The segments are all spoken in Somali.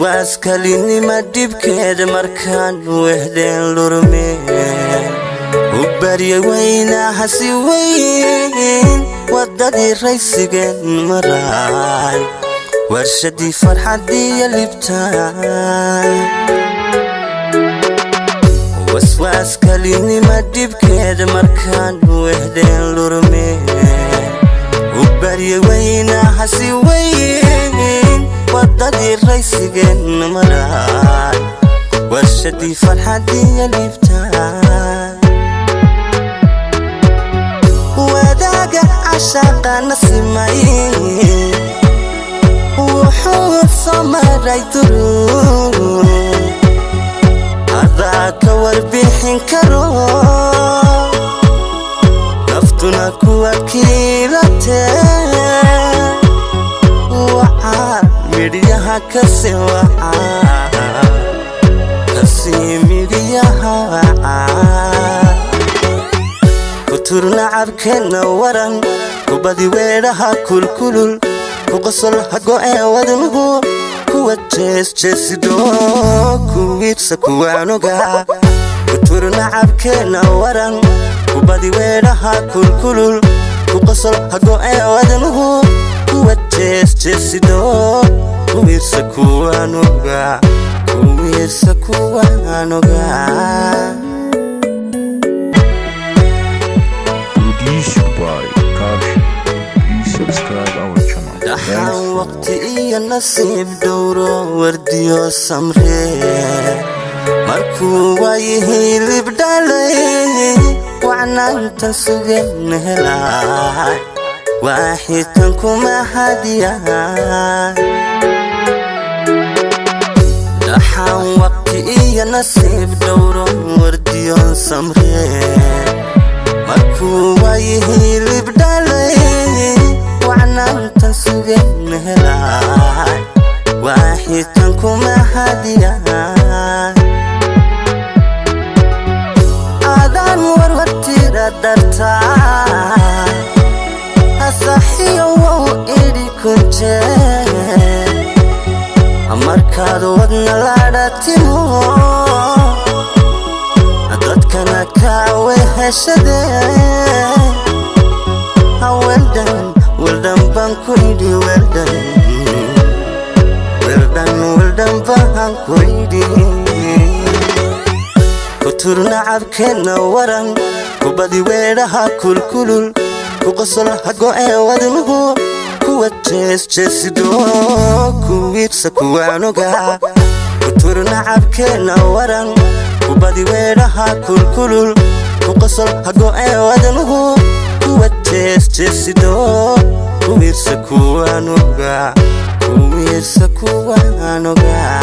waswas kalinima dibkeeda markaan wehdeen lurmeen u bariya wayna hasi weyn wadadii raysigeen maraan warshadii farxadii libtaan waswas kalinima dibkeeda markaan wehdeen lurmeen u bariya wayna hasi weyn wadadii raysigeen maraan warshadii farxadii libtaan wadaaga cashaqa nasimayn wuxuu samaray duruu adaa ka warbixin karo naftuna kuwa kiilatee waxaa midyaha kasi wacaa kasii midyaha wacaa kuturna cabkeena waran kubadi weedhaha kulkulul kuqosol hago'ee wadnuhu kuwa jeesjeesido kuwiirsa kuwaanoga kuturna cabkeena waran kubadi weedhaha kulkulul kuqosol hago'ee wadnuhu kuwa jeesjeesido kuwiirsa kuwaanoga kuwiirsa kuwaanoga Subscribe our channel. Dahan waqti iyo nasiib dhowro wardiyo samree markuu waayihii libdhalay wacnaantan sugan helay waaxitan kuma hadiyaa dahan waqti iyo nasiib dhowro wardiyo samree markuu waayihii libdhalay وعنانتا سوغن هلاي واحيتان كما هاديان آذان ورورتي ردرتا أصحي وو إيدي كنتي أمركاد ودنا لارتيمو أددكنا كاوي هشدين Well done, Banquidi, well done, Banquidi. Kuturna cabkeena waran kubadi weedhaha kulkulul kuqosol hago'ee wadnuhu kuwa jeesjeesido kuwiirsa kuwaanoga kuturna cabkeena waran kubadi weedhaha kulkulul kuqosol hago'ee wadnuhu kuwa jeesjeesido kuwiirsa kuwaanoga kuwiirsa kuwaanoga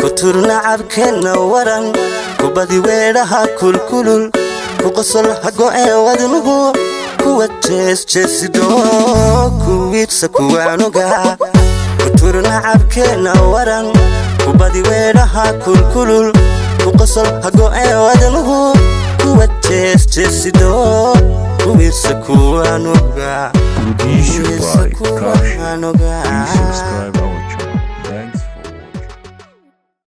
kuturna cabkeena waran kubadi weedhaha kulkulul kuqosol hago'ee wadnuhu kuwa jeesjeesido kuwiirsa kuwaanoga kuturna cabkeena waran kubadi weedhaha kulkulul kuqosol hago'ee wadnuhu kuwa jeesjeesido kuwiirsa kuwaanoga Producer by Crash. Please subscribe.